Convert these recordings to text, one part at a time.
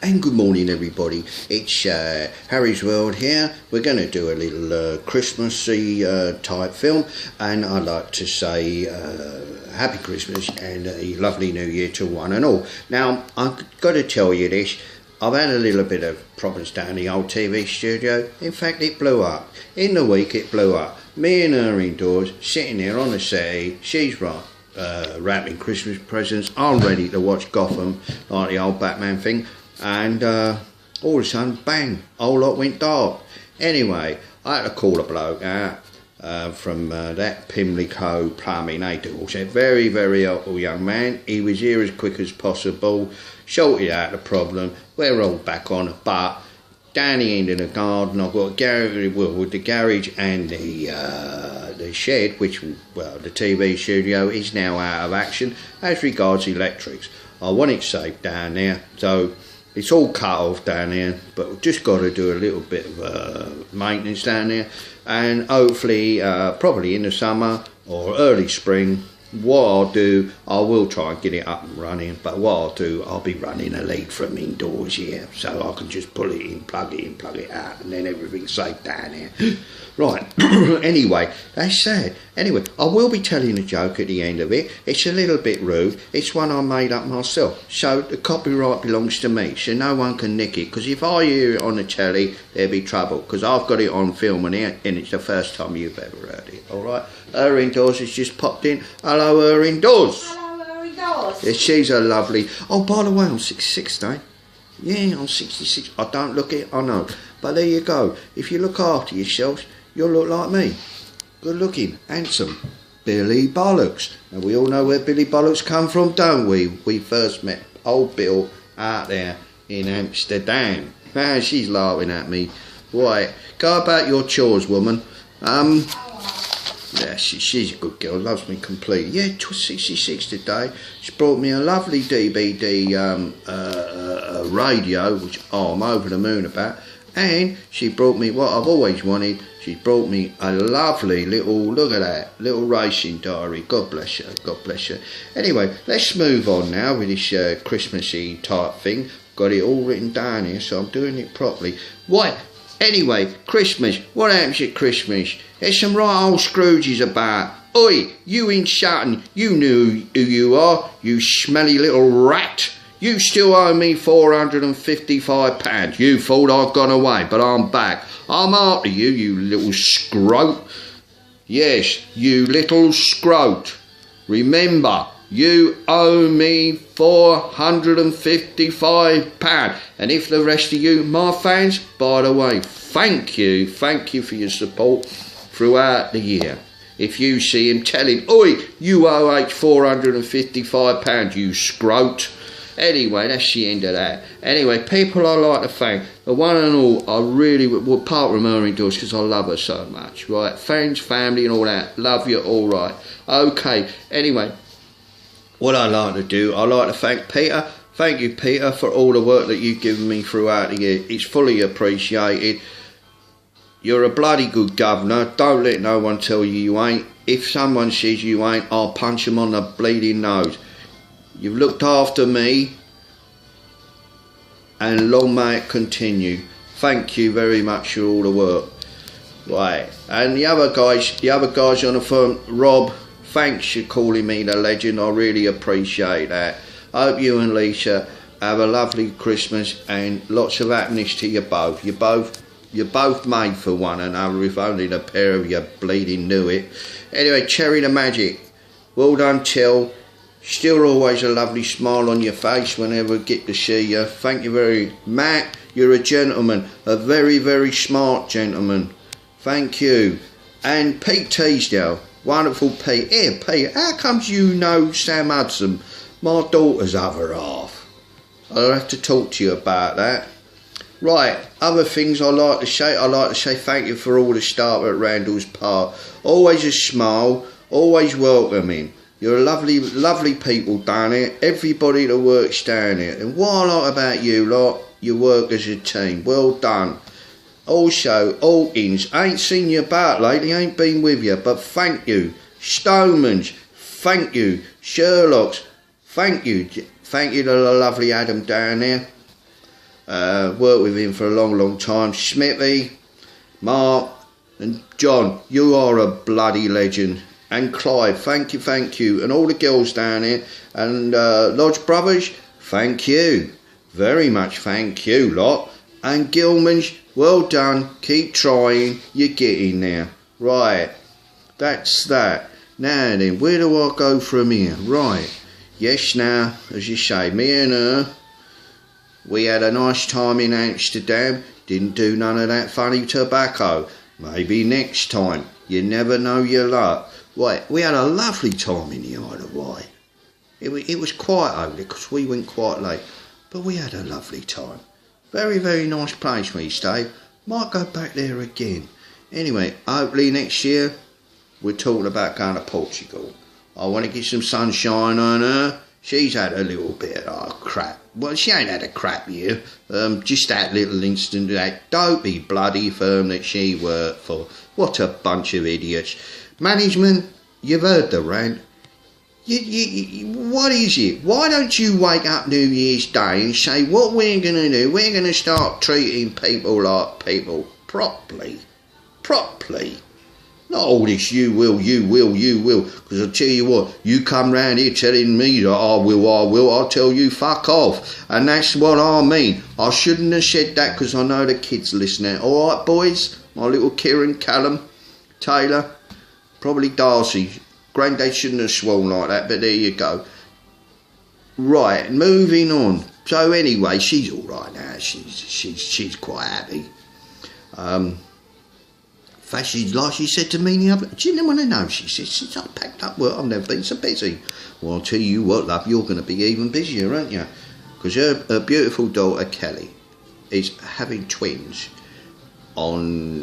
And good morning everybody, it's Harry's World here. We're going to do a little Christmassy type film, and I'd like to say Happy Christmas and a lovely New Year to one and all. Now, I've got to tell you this, I've had a little bit of problems down the old TV studio. In fact, it blew up. In the week it blew up. Me and her indoors, sitting there on the settee, she's wrapping Christmas presents, I'm ready to watch Gotham, like the old Batman thing. And all of a sudden, bang, whole lot went dark. Anyway, I had to call a bloke out from that Pimlico Plumbing. They do all that. Very, very helpful young man. He was here as quick as possible, sorted out the problem. We're all back on, but down the end of the garden, I've got a garage, well, with the garage and the shed, which, well, the TV studio is now out of action as regards electrics. I want it safe down there, so it's all cut off down there, but we've just got to do a little bit of maintenance down there, and hopefully probably in the summer or early spring, what I'll do, I will try and get it up and running, but what I'll do, I'll be running a lead from indoors here, so I can just pull it in, plug it out, and then everything's safe down there. Right, anyway, that's sad. Anyway, I will be telling a joke at the end of it. It's a little bit rude. It's one I made up myself. So the copyright belongs to me, so no one can nick it. Because if I hear it on the telly, there'll be trouble. Because I've got it on film and it's the first time you've ever heard it. All right? Her indoors has just popped in. Hello, her indoors. Hello, her indoors. Yeah, she's a lovely... Oh, by the way, I'm 66 today. Yeah, I'm 66. I don't look it, I know. But there you go. If you look after yourselves, you'll look like me. Good looking, handsome, Billy Bollocks. And we all know where Billy Bollocks come from, don't we? We first met old Bill out there in Amsterdam. Ah, she's laughing at me. Right, go about your chores, woman. Yeah, she's a good girl, loves me completely. Yeah, 66 today. She brought me a lovely DVD radio, which I'm over the moon about. And she brought me what I've always wanted. She brought me a lovely little, look at that, little racing diary. God bless her, God bless her. Anyway, let's move on now with this Christmassy type thing. Got it all written down here, so I'm doing it properly. Right, anyway, Christmas. What happens at Christmas? There's some right old Scrooges about. Oi, you in Sutton, you know who you are, you smelly little rat. You still owe me £455. You thought I'd gone away, but I'm back. I'm after you, you little scrote. Yes, you little scrote. Remember, you owe me £455. And if the rest of you, my fans, by the way, thank you for your support throughout the year. If you see him, tell him, oi, you owe H £455, you scrote. Anyway, that's the end of that. Anyway, people I like to thank, the one and all, I really, well, apart from her indoors, because I love her so much, right? Friends, family and all that, love you all right. Okay, anyway, what I like to do, I like to thank Peter. Thank you, Peter, for all the work that you've given me throughout the year. It's fully appreciated. You're a bloody good governor. Don't let no one tell you you ain't. If someone says you ain't, I'll punch them on the bleeding nose. You've looked after me, and long may it continue. Thank you very much for all the work. Right, and the other guys on the phone, Rob, thanks for calling me the legend. I really appreciate that. I hope you and Lisa have a lovely Christmas and lots of happiness to you both. You're both made for one another, if only the pair of you bleeding knew it. Anyway, Cherry the Magic, well done, Till. Still always a lovely smile on your face whenever we get to see you. Thank you very much. Matt, you're a gentleman. A very, very smart gentleman. Thank you. And Pete Teasdale. Wonderful Pete. Here, Pete, how comes you know Sam Hudson? My daughter's other half. I'll have to talk to you about that. Right, other things I like to say thank you for all the staff at Randall's Park. Always a smile, always welcoming. You're a lovely, lovely people down here. Everybody that works down here. And what I like about you lot, you work as a team. Well done. Also, Alkins, ain't seen you about lately, ain't been with you, but thank you. Stonemans, thank you. Sherlock's, thank you. Thank you to the lovely Adam down there. Worked with him for a long time. Smithy, Mark and John, you are a bloody legend. And Clive, thank you. And all the girls down here. And Lodge Brothers, thank you. Very much thank you, lot. And Gilmans, well done. Keep trying. You're getting there. Right. That's that. Now then, where do I go from here? Right. Yes, now, as you say, me and her, we had a nice time in Amsterdam. Didn't do none of that funny tobacco. Maybe next time. You never know your luck. Right, we had a lovely time in the Isle of Wight. It was quite early because we went quite late. But we had a lovely time. Very, very nice place we stayed. Might go back there again. Anyway, hopefully next year we're talking about going to Portugal. I want to get some sunshine on her. She's had a little bit of crap. Well, she ain't had a crap year. Just that little incident, that dopey bloody firm that she worked for. What a bunch of idiots. Management, you've heard the rant. What is it? Why don't you wake up New Year's Day and say what we're going to do? We're going to start treating people like people properly. Not all this you will. Because I tell you what, you come round here telling me that I will, I'll tell you fuck off. And that's what I mean. I shouldn't have said that because I know the kids listening. Alright boys, my little Kieran, Callum, Taylor, probably Darcy. Granddad shouldn't have sworn like that, but there you go. Right, moving on. So anyway, she's alright now. She's quite happy. In fact, like she said to me the other, do you want to know? She said, since I packed up work, I've never been so busy. Well, I'll tell you what, love, you're going to be even busier, aren't you? Because her beautiful daughter, Kelly, is having twins on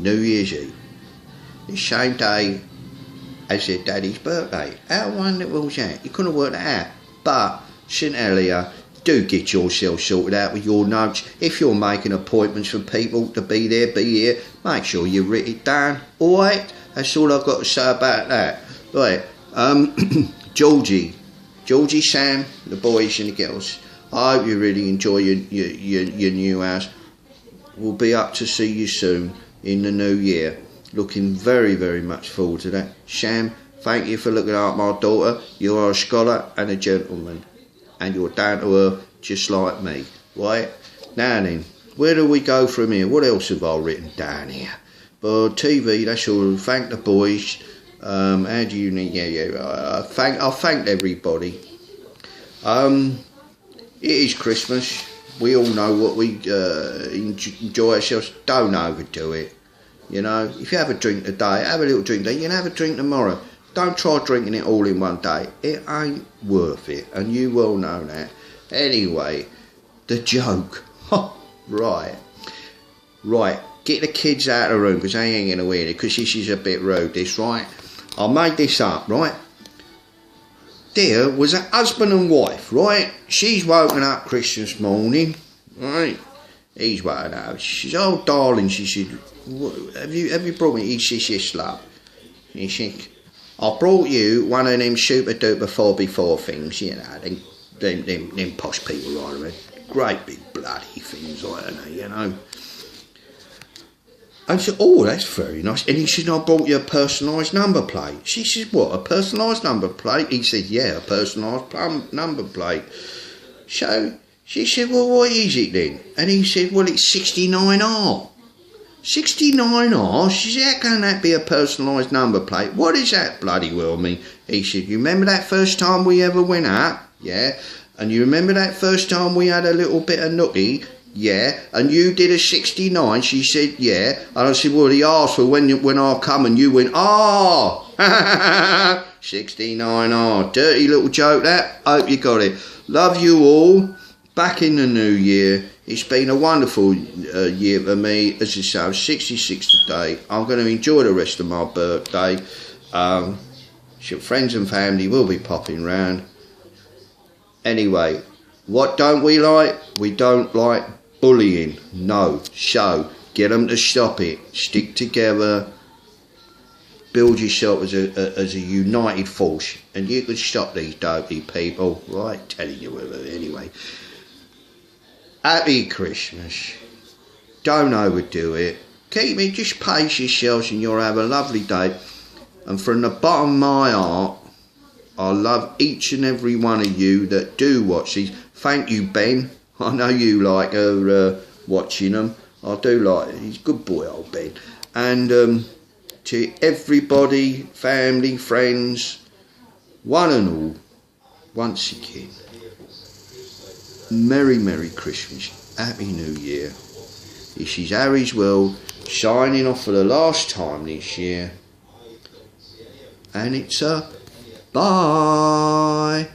New Year's Eve. The same day as their daddy's birthday. How wonderful was that? You couldn't work that out. But, St. Helier, do get yourself sorted out with your notes. If you're making appointments for people to be there, be here, make sure you write it down. Alright? That's all I've got to say about that. Right. Georgie, Sam, the boys and the girls, I hope you really enjoy your new house. We'll be up to see you soon in the new year. Looking very, very much forward to that. Sam, thank you for looking after my daughter. You are a scholar and a gentleman. And you're down to earth just like me. Right? Now then, where do we go from here? What else have I written down here? But TV, that's all. Thank the boys. How do you need? Yeah. I've thanked everybody. It is Christmas. We all know what we enjoy ourselves. Don't overdo it. You know, if you have a drink today, have a little drink today. You can have a drink tomorrow. Don't try drinking it all in one day. It ain't worth it, and you well know that. Anyway, the joke. Right. Get the kids out of the room because they ain't going to hear it because this is a bit rude, this, right? I made this up, right? There was a husband and wife, right? She's woken up Christmas morning, right? He's woken up. She said, oh, darling, she said, have you brought me? He says, yes, love. He said, I brought you one of them super duper 4x4 things, you know, them posh people right around. Great big bloody things like that, you know. I said, oh, that's very nice. And he said, I brought you a personalised number plate. She said, what, a personalised number plate? He said, yeah, a personalised number plate. So she said, well, what is it then? And he said, well, it's 69R. 69R? She said, how can that be a personalised number plate? What does that bloody well mean? He said, you remember that first time we ever went out? Yeah. And you remember that first time we had a little bit of nookie? Yeah. And you did a 69? She said, yeah. And I said, well, he asked for when I come and you went, oh! 69R. Dirty little joke that. Hope you got it. Love you all. Back in the new year. It's been a wonderful year for me. As I say, I'm 66 today. I'm going to enjoy the rest of my birthday. Friends and family will be popping round. Anyway, what don't we like? We don't like bullying. No. So, get them to stop it. Stick together. Build yourself as a united force. And you can stop these dopey people. Right? Telling you anyway. Happy Christmas. Don't overdo it. Keep it, just pace yourselves and you'll have a lovely day. And from the bottom of my heart, I love each and every one of you that do watch these. Thank you, Ben. I know you like watching them. I do like it. He's a good boy, old Ben. And to everybody, family, friends, one and all, once again, Merry, Merry Christmas. Happy New Year. This is Harry's World, signing off for the last time this year. And it's a bye.